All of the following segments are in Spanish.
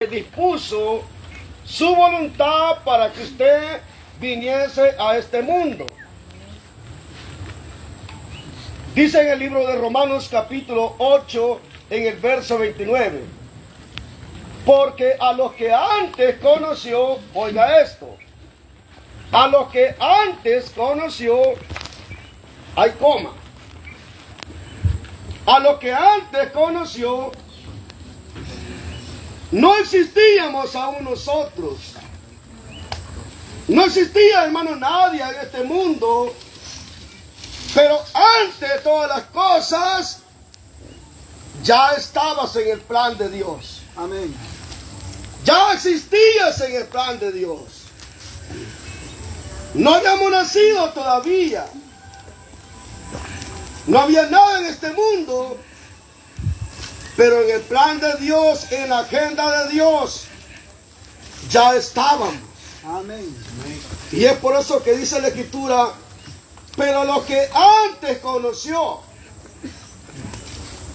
dispuso su voluntad para que usted viniese a este mundo. Dice en el libro de Romanos capítulo 8 en el verso 29, porque a los que antes conoció, oiga esto, a los que antes conoció, hay coma, a los que antes conoció, no existíamos aún nosotros. No existía, hermano, nadie en este mundo. Pero antes de todas las cosas, ya estabas en el plan de Dios. Amén. Ya existías en el plan de Dios. No habíamos nacido todavía. No había nada en este mundo. Pero en el plan de Dios, en la agenda de Dios, ya estábamos. Amén. Y es por eso que dice la Escritura, pero lo que antes conoció.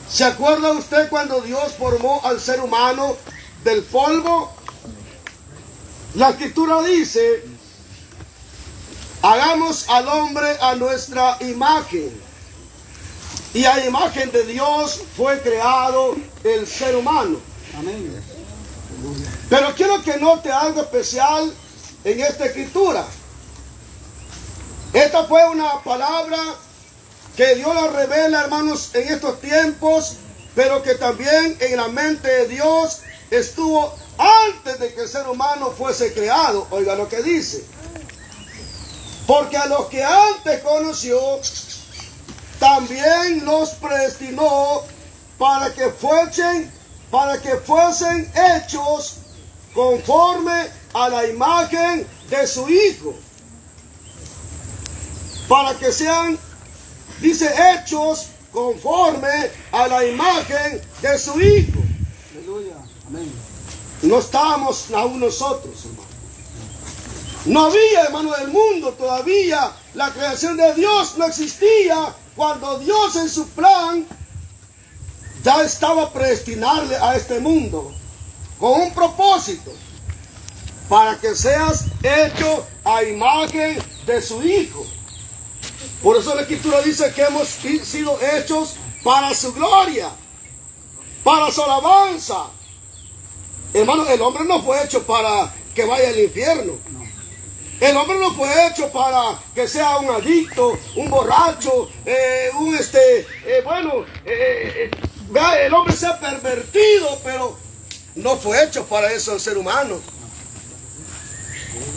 ¿Se acuerda usted cuando Dios formó al ser humano del polvo? La Escritura dice, hagamos al hombre a nuestra imagen. Y a imagen de Dios fue creado el ser humano. Amén. Pero quiero que note algo especial en esta escritura. Esta fue una palabra que Dios la revela, hermanos, en estos tiempos, pero que también en la mente de Dios estuvo antes de que el ser humano fuese creado. Oiga lo que dice. Porque a los que antes conoció, también los predestinó para que fuesen hechos conforme a la imagen de su Hijo. Para que sean, dice, hechos conforme a la imagen de su Hijo. Aleluya. Amén. No estábamos aún nosotros, hermano. No había, hermano, del mundo todavía. La creación de Dios no existía cuando Dios en su plan ya estaba predestinarle a este mundo con un propósito, para que seas hecho a imagen de su Hijo. Por eso la Escritura dice que hemos sido hechos para su gloria, para su alabanza. Hermano, el hombre no fue hecho para que vaya al infierno. El hombre no fue hecho para que sea un adicto, un borracho, el hombre sea pervertido, pero no fue hecho para eso el ser humano.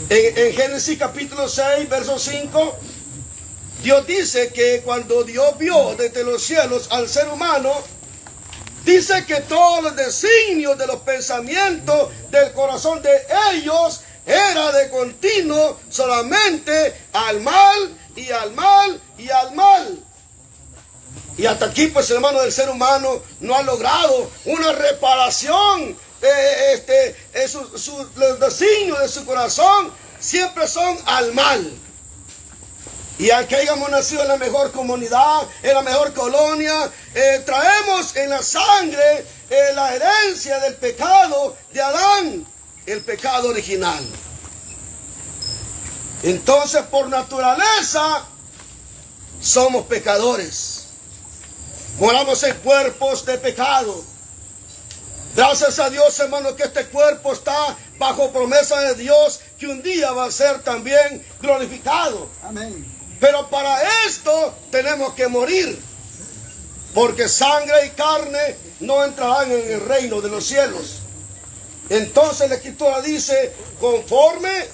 En Génesis capítulo 6, verso 5, Dios dice que cuando Dios vio desde los cielos al ser humano, dice que todos los designios de los pensamientos del corazón de ellos era de continuo solamente al mal y al mal y al mal. Y hasta aquí, pues, hermano, el ser humano no ha logrado una reparación. Los designios de su corazón siempre son al mal. Y aunque hayamos nacido en la mejor comunidad, en la mejor colonia, traemos en la sangre la herencia del pecado de Adán, el pecado original. Entonces, por naturaleza, somos pecadores. Moramos en cuerpos de pecado. Gracias a Dios, hermano, que este cuerpo está bajo promesa de Dios, que un día va a ser también glorificado. Amén. Pero para esto tenemos que morir, porque sangre y carne no entrarán en el reino de los cielos. Entonces la Escritura dice, conforme,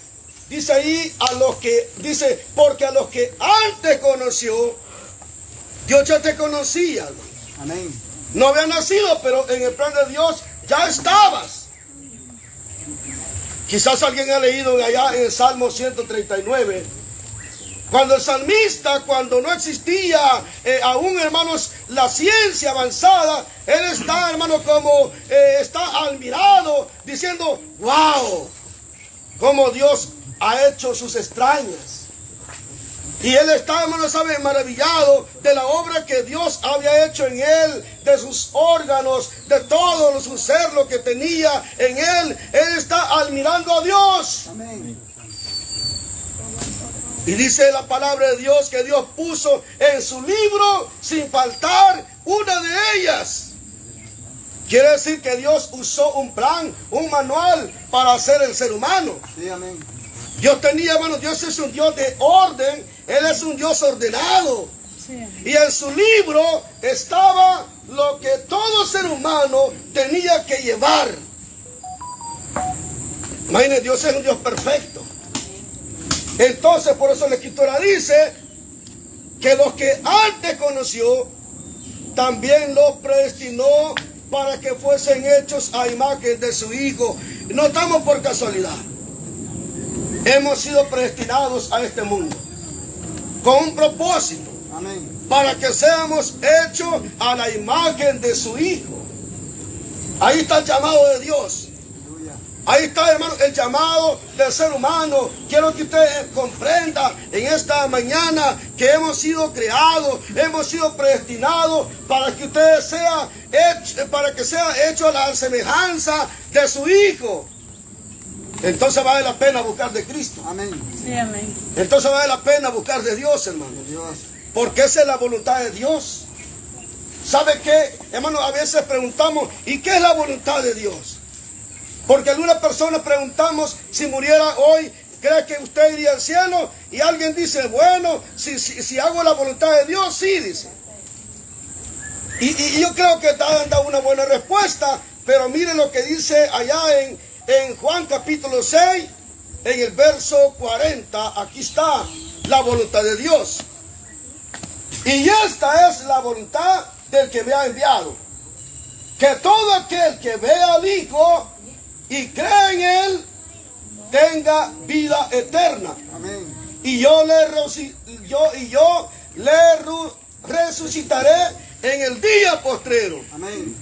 dice ahí, porque a los que antes conoció, Dios ya te conocía. Amén. No había nacido, pero en el plan de Dios ya estabas. Quizás alguien ha leído allá en el Salmo 139, cuando el salmista, cuando no existía aún, hermanos, la ciencia avanzada, él está, hermano, como está admirado, diciendo, wow, cómo Dios ha hecho sus extrañas. Y él estaba, hermano, sabe, maravillado de la obra que Dios había hecho en él, de sus órganos, de todo su ser, lo que tenía en él. Él está admirando a Dios. Amén. Y dice la palabra de Dios que Dios puso en su libro sin faltar una de ellas. Quiere decir que Dios usó un plan, un manual para hacer el ser humano. Sí, amén. Dios tenía, hermano, Dios es un Dios de orden, Él es un Dios ordenado. Sí. Y en su libro estaba lo que todo ser humano tenía que llevar. Imagínense, Dios es un Dios perfecto. Entonces, por eso la Escritura dice que los que antes conoció, también los predestinó para que fuesen hechos a imagen de su Hijo. No estamos por casualidad. Hemos sido predestinados a este mundo con un propósito, Amén. para que seamos hechos a la imagen de su Hijo. Ahí está el llamado de Dios. Aleluya. Ahí está, hermano, el llamado del ser humano. Quiero que usted comprenda en esta mañana que hemos sido creados, hemos sido predestinados para que usted sea hecho, para que sea hecho a la semejanza de su Hijo. Entonces vale la pena buscar de Cristo. Amén. Sí, amén. Entonces vale la pena buscar de Dios, hermano. De Dios. Porque esa es la voluntad de Dios. ¿Sabe qué? Hermano, a veces preguntamos, ¿y qué es la voluntad de Dios? Porque algunas personas preguntamos, si muriera hoy, ¿cree que usted iría al cielo? Y alguien dice, bueno, si hago la voluntad de Dios, sí, dice. Y yo creo que da una buena respuesta, pero mire lo que dice allá en Juan capítulo 6, en el verso 40, aquí está la voluntad de Dios. Y esta es la voluntad del que me ha enviado, que todo aquel que vea al Hijo y cree en Él, tenga vida eterna. Amén. Y yo le resucitaré en el día postrero. Amén.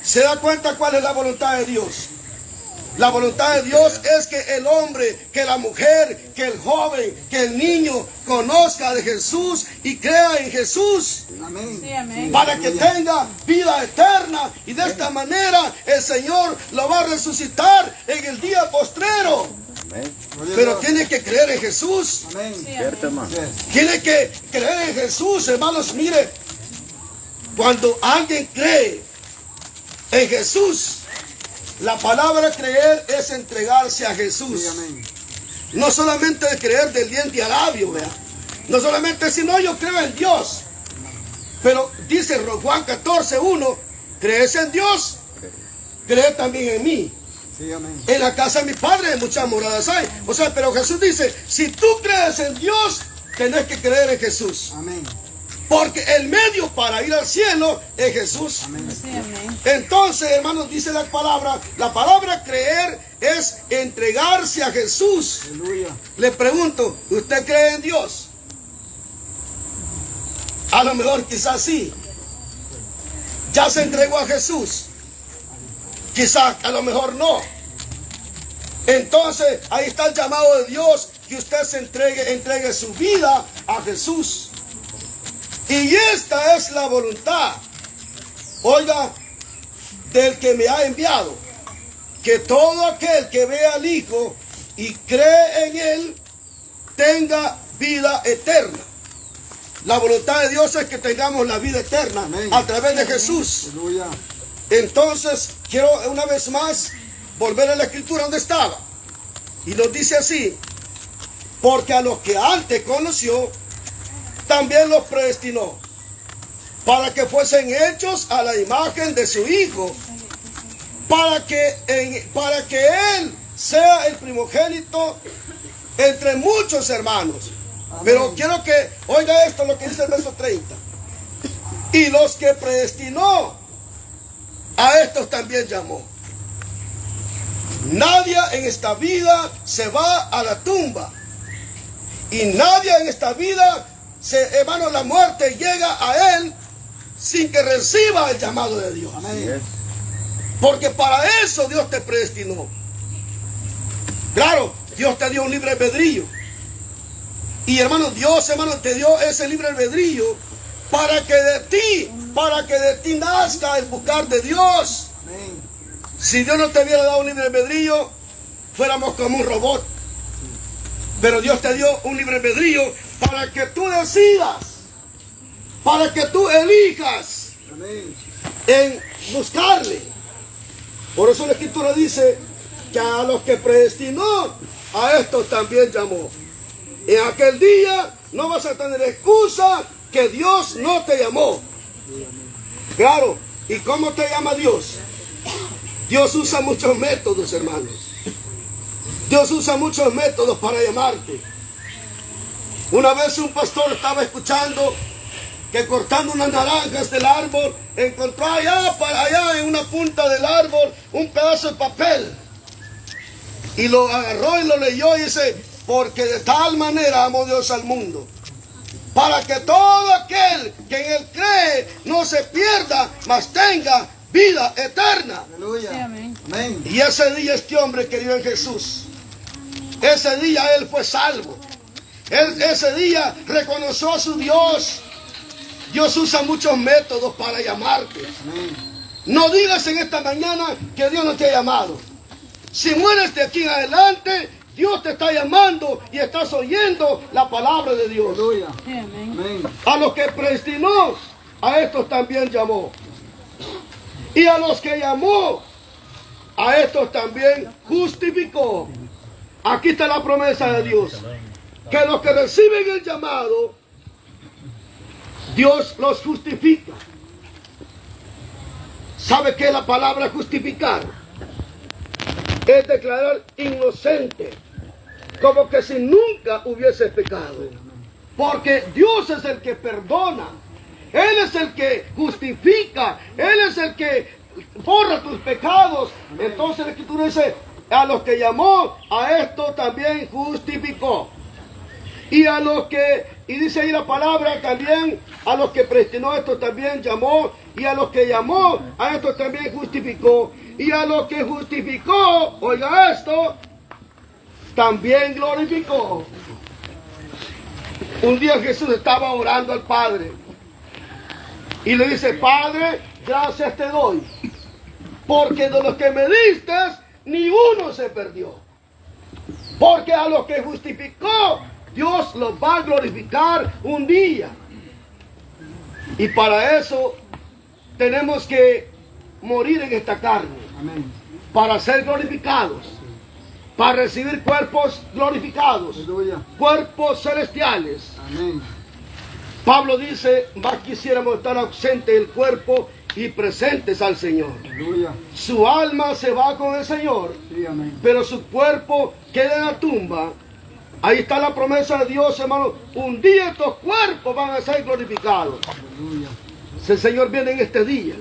¿Se da cuenta cuál es la voluntad de Dios? La voluntad de Dios es que el hombre, que la mujer, que el joven, que el niño conozca de Jesús y crea en Jesús, Amén. Sí, amén. para que tenga vida eterna, y de esta manera el Señor lo va a resucitar en el día postrero. Amén. Gloria a Pero Dios. tiene que creer en Jesús. Amén. Sí, Cierto, amén. hermano. Yes. Tiene que creer en Jesús, hermanos. Mire, cuando alguien cree en Jesús, la palabra creer es entregarse a Jesús. Sí, amén. No solamente de creer del diente al labio, ¿vea? No solamente decir, no, yo creo en Dios. Pero dice Juan 14:1, crees en Dios, cree también en mí. Sí, amén. En la casa de mi Padre muchas moradas hay. O sea, pero Jesús dice, si tú crees en Dios, tenés que creer en Jesús. Amén. Porque el medio para ir al cielo es Jesús. Amén. Sí, amén. Entonces, hermanos, dice la palabra creer es entregarse a Jesús. Aleluya. Le pregunto, ¿usted cree en Dios? A lo mejor quizás sí. ¿Ya se entregó a Jesús? Quizás a lo mejor no. Entonces, ahí está el llamado de Dios, que usted se entregue su vida a Jesús. Y esta es la voluntad, oiga, del que me ha enviado, que todo aquel que vea al Hijo y cree en Él, tenga vida eterna. La voluntad de Dios es que tengamos la vida eterna. Amén. A través de Jesús. Aleluya. Entonces, quiero una vez más volver a la escritura donde estaba. Y nos dice así, porque a los que antes conoció, también los predestinó, para que fuesen hechos a la imagen de su Hijo, para que Él sea el primogénito entre muchos hermanos. Amén. Pero quiero que oiga esto, lo que dice el verso 30. Y los que predestinó, a estos también llamó. Nadie en esta vida se va a la tumba. Y nadie en esta vida, hermano, la muerte llega a él sin que reciba el llamado de Dios. Amén. Porque para eso Dios te predestinó. Claro, Dios te dio un libre albedrío. Y hermano, Dios, hermano, te dio ese libre albedrío para que de ti nazca el buscar de Dios. Amén. Si Dios no te hubiera dado un libre albedrío, fuéramos como un robot. Pero Dios te dio un libre albedrío para que tú decidas, para que tú elijas Amén. en buscarle. Por eso la Escritura dice que a los que predestinó, a estos también llamó. En aquel día no vas a tener excusa que Dios no te llamó. Claro, ¿y cómo te llama Dios? Dios usa muchos métodos, hermanos. Dios usa muchos métodos para llamarte. Una vez un pastor estaba escuchando que cortando unas naranjas del árbol, encontró allá, para allá en una punta del árbol, un pedazo de papel. Y lo agarró y lo leyó y dice, porque de tal manera amó Dios al mundo, para que todo aquel que en él cree no se pierda, mas tenga vida eterna. Aleluya. Sí, amén. Amén. Y ese día este hombre creyó en Jesús. Ese día él fue salvo. Ese día reconoció a su Dios. Dios usa muchos métodos para llamarte. Amén. No digas en esta mañana que Dios no te ha llamado. Si mueres de aquí en adelante, Dios te está llamando y estás oyendo la palabra de Dios. Aleluya. Sí, amén. Amén. A los que predestinó, a estos también llamó. Y a los que llamó, a estos también justificó. Aquí está la promesa de Dios. Que los que reciben el llamado, Dios los justifica. ¿Sabe qué es la palabra justificar? Es declarar inocente, como que si nunca hubiese pecado. Porque Dios es el que perdona. Él es el que justifica. Él es el que borra tus pecados. Entonces la Escritura dice, a los que llamó, a esto también justificó. Y a los que, y dice ahí la palabra también, a los que predestinó, a esto también llamó. Y a los que llamó, a esto también justificó. Y a los que justificó, oiga esto, también glorificó. Un día Jesús estaba orando al Padre. Y le dice, Padre, gracias te doy. Porque de los que me diste, ni uno se perdió. Porque a los que justificó, Dios los va a glorificar un día. Y para eso tenemos que morir en esta carne. Amén. Para ser glorificados. Para recibir cuerpos glorificados. Aleluya. Cuerpos celestiales. Amén. Pablo dice, más quisiéramos estar ausentes del cuerpo y presentes al Señor. Aleluya. Su alma se va con el Señor, Sí, amén. pero su cuerpo queda en la tumba. Ahí está la promesa de Dios, hermano. Un día estos cuerpos van a ser glorificados. Aleluya. Si el Señor viene en este día.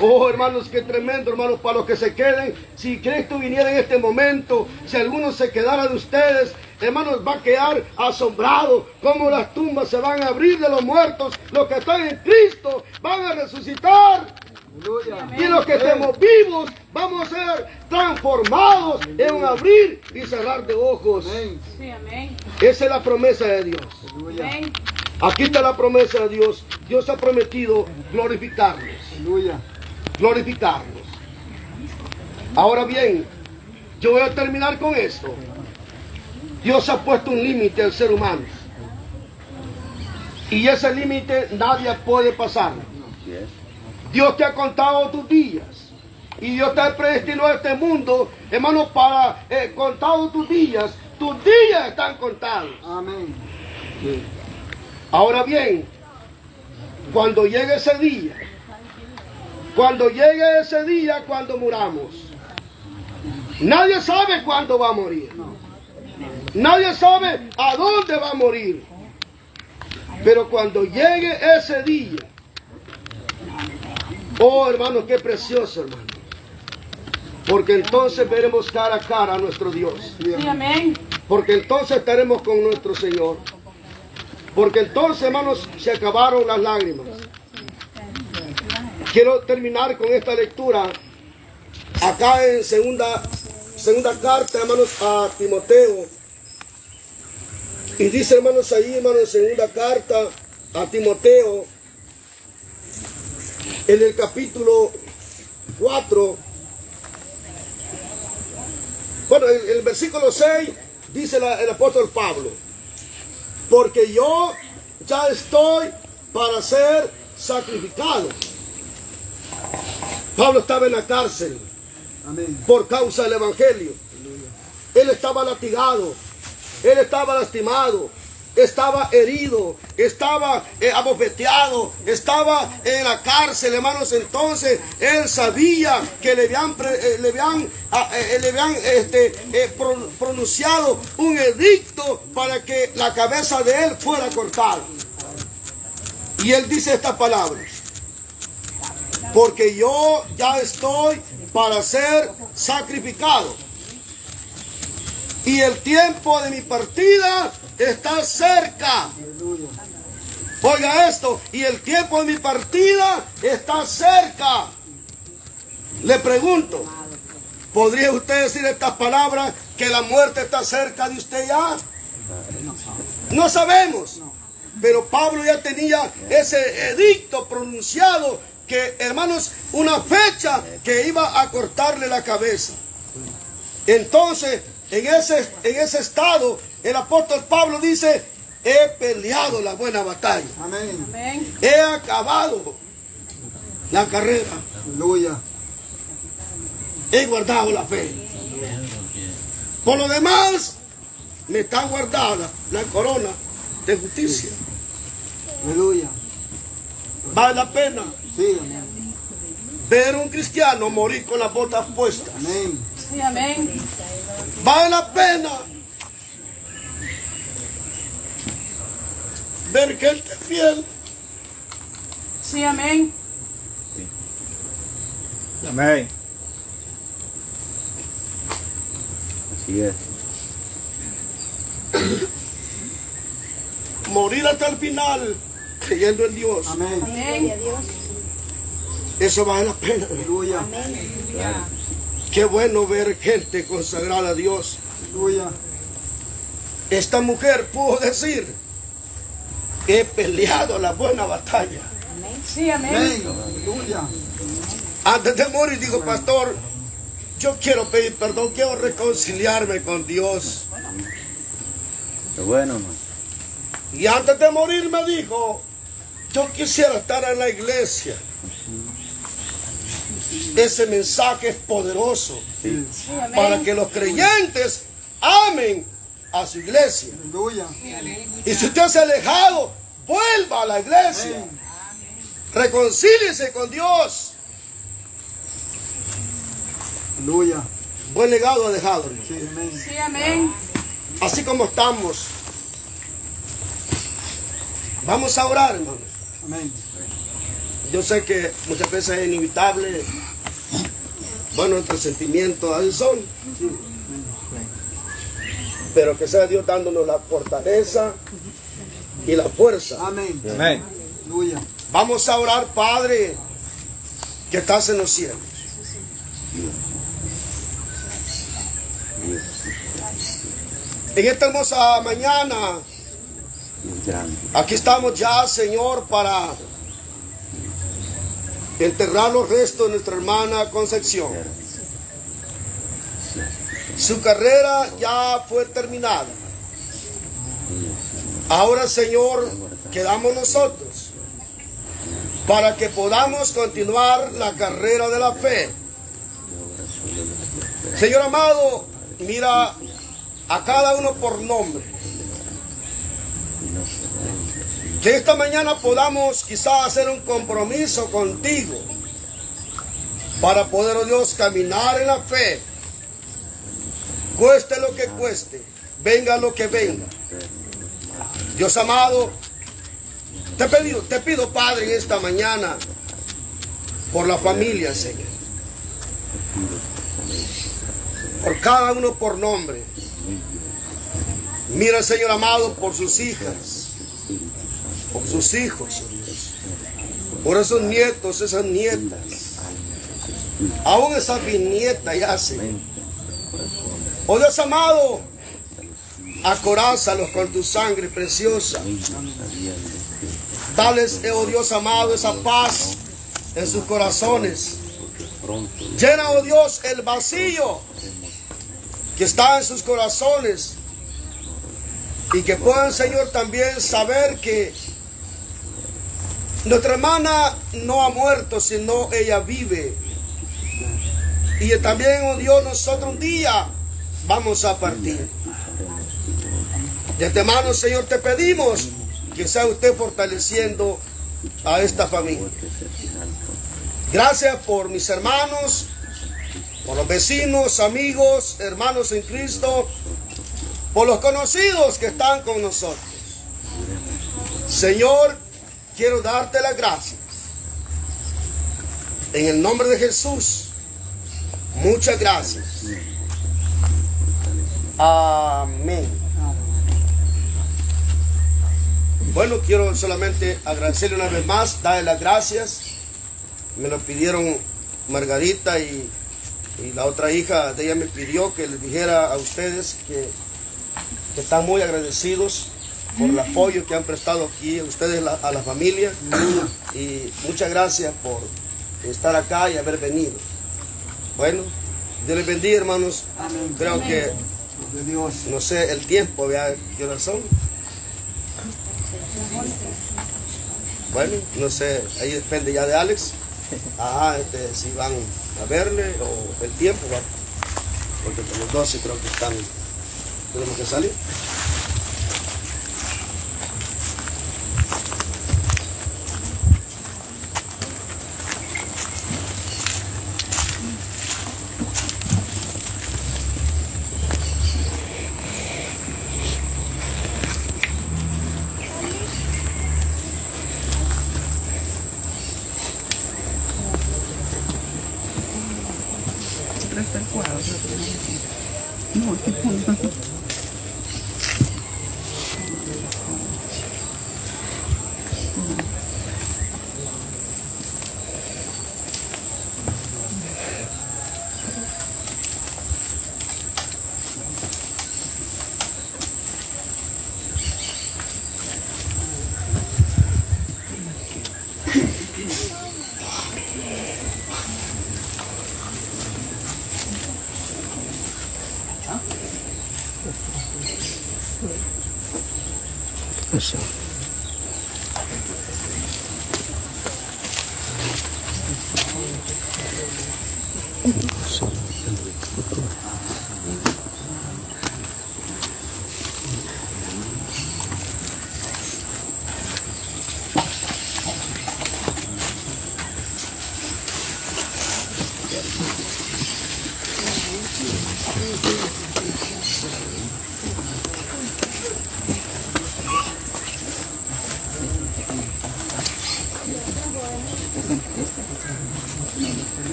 Oh, hermanos, qué tremendo, hermanos, para los que se queden. Si Cristo viniera en este momento, si alguno se quedara de ustedes, hermanos, va a quedar asombrado cómo las tumbas se van a abrir de los muertos. Los que están en Cristo van a resucitar. Aleluya. Y los que estemos vivos vamos a ser transformados en un abrir y cerrar de ojos. Amén. Sí, amén. Esa es la promesa de Dios. Aleluya. Amén. Aquí está la promesa de Dios. Dios ha prometido glorificarnos. Aleluya. Glorificarnos. Ahora bien, yo voy a terminar con esto. Dios ha puesto un límite al ser humano. Y ese límite nadie puede pasar. Dios te ha contado tus días. Y Dios te predestinó a este mundo, hermano, para contado tus días. Tus días están contados. Amén. Sí. Ahora bien, cuando llegue ese día, cuando muramos, nadie sabe cuándo va a morir. Nadie sabe a dónde va a morir. Pero cuando llegue ese día, oh hermano, qué precioso, hermano. Porque entonces veremos cara a cara a nuestro Dios. Sí, amén. Porque entonces estaremos con nuestro Señor. Porque entonces, hermanos, se acabaron las lágrimas. Quiero terminar con esta lectura. Acá en segunda carta, hermanos, a Timoteo. Y dice, hermanos, ahí, hermanos, en segunda carta a Timoteo, en el capítulo 4, bueno, el versículo 6, dice el apóstol Pablo, porque yo ya estoy para ser sacrificado. Pablo estaba en la cárcel. Amén. Por causa del evangelio. Él estaba latigado, él estaba lastimado, estaba herido, estaba abofeteado, estaba en la cárcel, hermanos. Entonces él sabía que le habían pronunciado un edicto para que la cabeza de él fuera cortada. Y él dice estas palabras: porque yo ya estoy para ser sacrificado, y el tiempo de mi partida está cerca. Oiga esto, y el tiempo de mi partida está cerca. Le pregunto, ¿podría usted decir estas palabras, que la muerte está cerca de usted ya? No sabemos, pero Pablo ya tenía ese edicto pronunciado, que, hermanos, una fecha que iba a cortarle la cabeza. Entonces, en ese estado, el apóstol Pablo dice: he peleado la buena batalla. Amén. He acabado la carrera. Aleluya. He guardado la fe. Por lo demás, me está guardada la corona de justicia. Aleluya. Vale la pena Sí, amén. ver a un cristiano morir con las botas puestas. Amén. Sí, amén. Vale la pena ver gente fiel. Sí, amén. Amén. Así es. Morir hasta el final creyendo en Dios. Amén. Amén. Eso vale la pena. Aleluya. Qué bueno ver gente consagrada a Dios. Aleluya. Esta mujer pudo decir: he peleado la buena batalla. Sí, amén. Amén. Aleluya. Antes de morir dijo: pastor, yo quiero pedir perdón, quiero reconciliarme con Dios. Qué bueno, hermano. Y antes de morir me dijo: yo quisiera estar en la iglesia. Ese mensaje es poderoso Sí. Sí, amén. para que los creyentes amen a su iglesia. Aleluya. Y si usted se ha alejado, vuelva a la iglesia. Reconcíliese con Dios. Aleluya. Buen legado ha dejado, hermano. Sí, amén. Sí, amén. Así como estamos, vamos a orar, hermano. Amén. Yo sé que muchas veces es inevitable. Bueno, nuestros sentimientos así son. Pero que sea Dios dándonos la fortaleza y la fuerza. Amén. Amén. Aleluya. Vamos a orar, Padre, que estás en los cielos. En esta hermosa mañana, Es grande. aquí estamos ya, Señor, para enterrar los restos de nuestra hermana Concepción. Su carrera ya fue terminada. Ahora, Señor, quedamos nosotros para que podamos continuar la carrera de la fe. Señor amado, mira a cada uno por nombre. Que esta mañana podamos quizás hacer un compromiso contigo para poder, oh Dios, caminar en la fe. Cueste lo que cueste, venga lo que venga. Dios amado, te pido, Padre, en esta mañana por la familia, Señor. Por cada uno por nombre. Mira, Señor amado, por sus hijas, por sus hijos, oh Dios, por esos nietos, esas nietas, aún esas bisnietas ya, Señor. Oh Dios amado, Acorázalos con tu sangre preciosa. Dales, oh Dios amado, esa paz en sus corazones. Llena, oh Dios, el vacío que está en sus corazones. Y que puedan, Señor, también saber que nuestra hermana no ha muerto, sino ella vive. Y también, oh Dios, nosotros un día vamos a partir. De antemano, Señor, te pedimos que sea usted fortaleciendo a esta familia. Gracias por mis hermanos, por los vecinos, amigos, hermanos en Cristo, por los conocidos que están con nosotros. Señor, quiero darte las gracias. En el nombre de Jesús, muchas gracias. Amén. Bueno, quiero solamente agradecerle una vez más, darle las gracias. Me lo pidieron Margarita y la otra hija de ella me pidió que les dijera a ustedes que están muy agradecidos por el apoyo que han prestado aquí a ustedes, a la familia. Y muchas gracias por estar acá y haber venido. Bueno, Dios les bendiga, hermanos. Amén. Creo que, De Dios. no sé, el tiempo, vea qué horas son. Bueno, no sé, ahí depende ya de Alex. Si van a verle o el tiempo, ¿va? Porque por los 12 creo que tenemos que salir.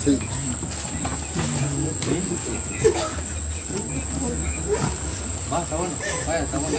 Sí. Está bueno. Vaya, está bueno.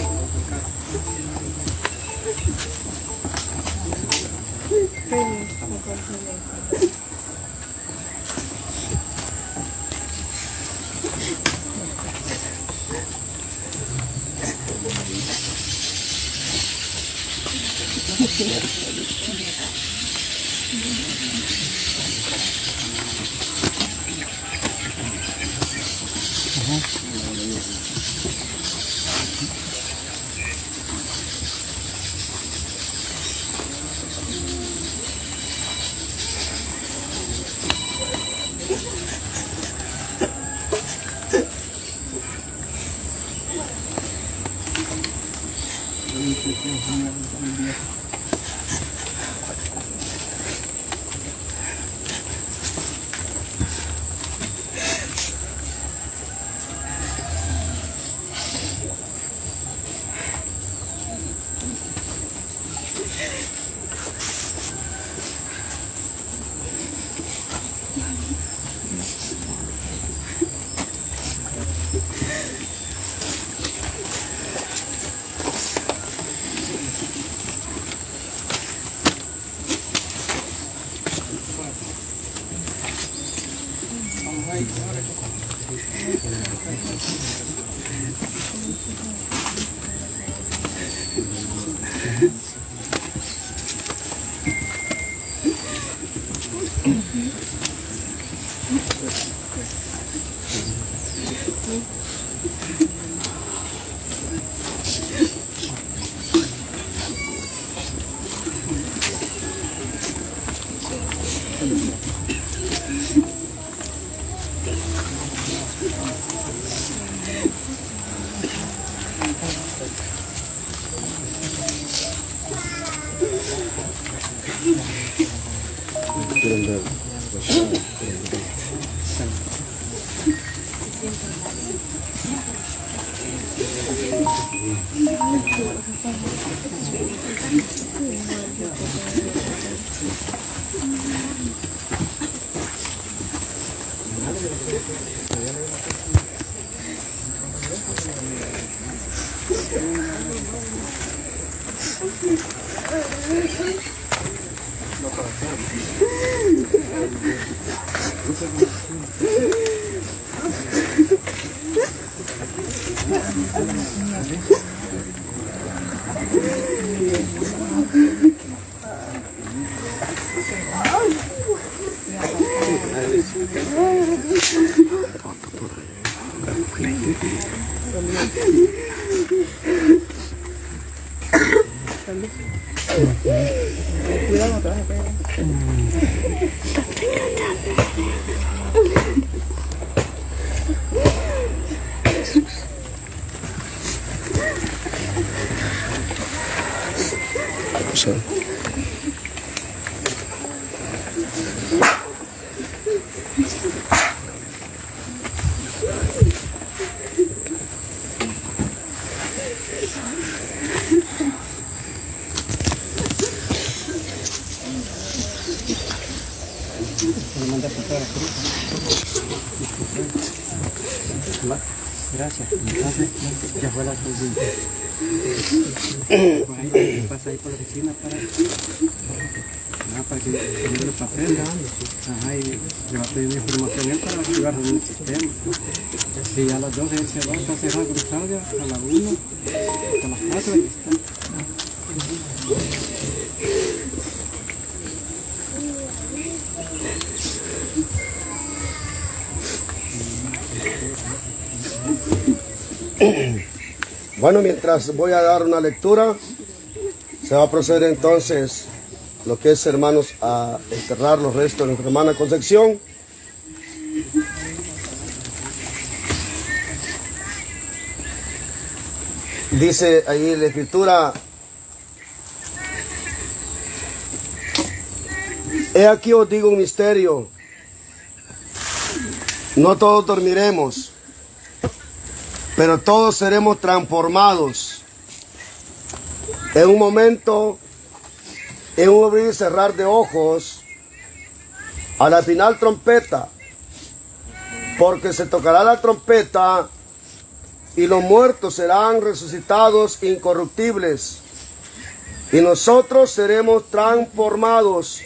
Gracias. Entonces, ya fue la solución. Pasa ahí por la oficina para que me los papeles. Ajá, y le va a pedir información él para activarlo en el sistema. Si a las 12 él se va, está cerrado cruzado ya, a las 1, hasta las 4 y está. Bueno, mientras voy a dar una lectura, se va a proceder entonces lo que es, hermanos, a enterrar los restos de nuestra hermana Concepción. Dice ahí la escritura: he aquí os digo un misterio, no todos dormiremos, pero todos seremos transformados en un momento, en un abrir y cerrar de ojos, a la final trompeta, porque se tocará la trompeta y los muertos serán resucitados incorruptibles y nosotros seremos transformados,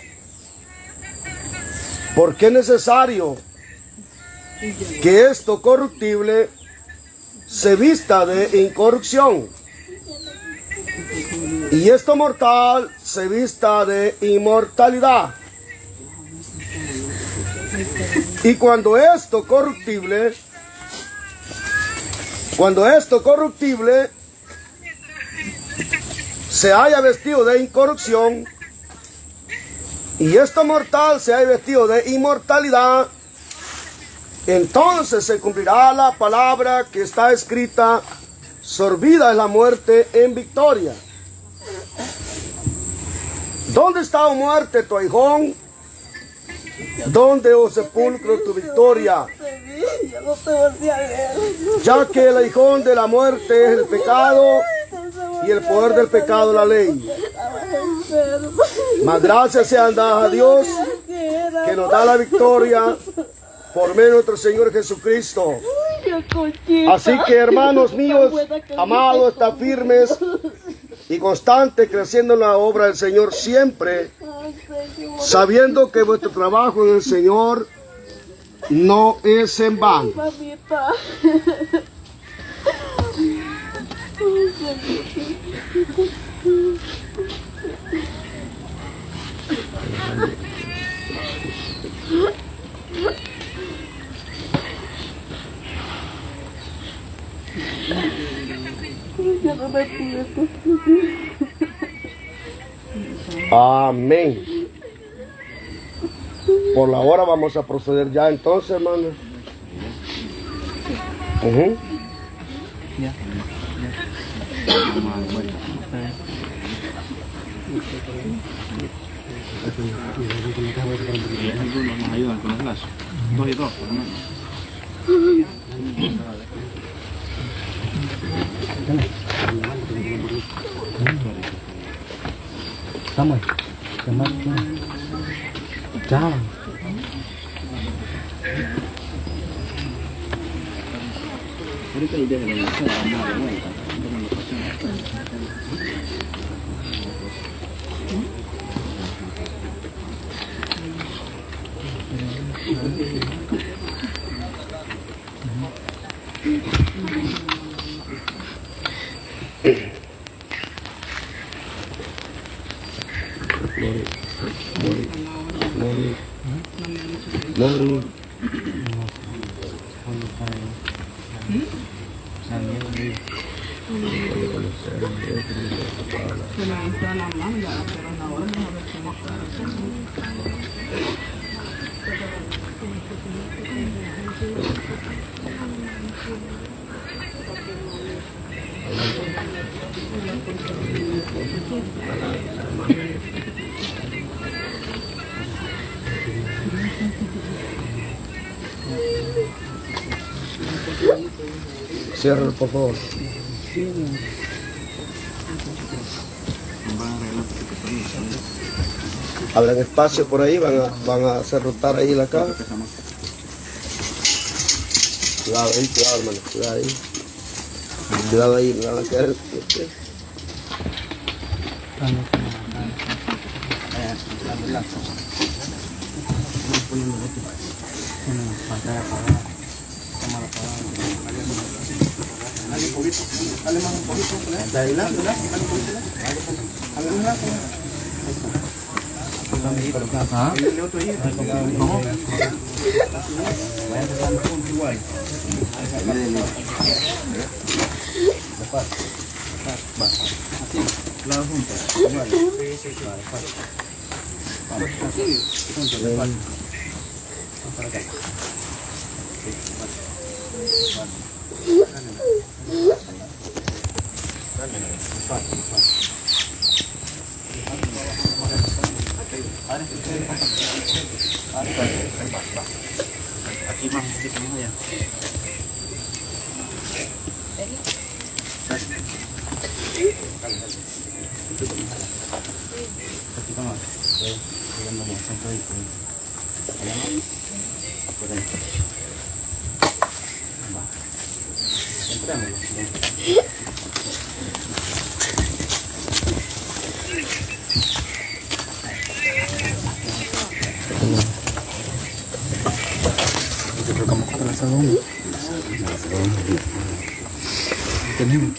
porque es necesario que esto corruptible se vista de incorrupción y esto mortal se vista de inmortalidad. Y cuando esto corruptible se haya vestido de incorrupción y esto mortal se haya vestido de inmortalidad, entonces se cumplirá la palabra que está escrita: sorbida es la muerte en victoria. ¿Dónde está, oh muerte, tu aguijón? ¿Dónde, oh sepulcro, tu victoria? Ya que el aguijón de la muerte es el pecado y el poder del pecado la ley. Mas gracias sean dadas a Dios, que nos da la victoria por medio de nuestro Señor Jesucristo. Así que, hermanos míos, amados, están firmes y constantes, creciendo en la obra del Señor siempre, sabiendo que vuestro trabajo en el Señor no es en vano. Mamita. Ya no me pude. Amén. Por la hora vamos a proceder ya entonces, hermano. Ujú. Nos ayudan con los lazos. 2 y 2, por lo menos. Estamos. Chao. Ahorita hay desde la universidad, vamos a dar vuelta. Cierra, por favor. Abran espacio por ahí, van a hacer rotar ahí la caja. Cuidado ahí, cuidado, hermano, cuidado ahí. Cuidado ahí, me van a quedar. Aquí más, un poquito más allá. Aquí vamos. Llegando bien, centro ahí. Allá más. Por ahí. Va. Entrémoslo. Tenemos.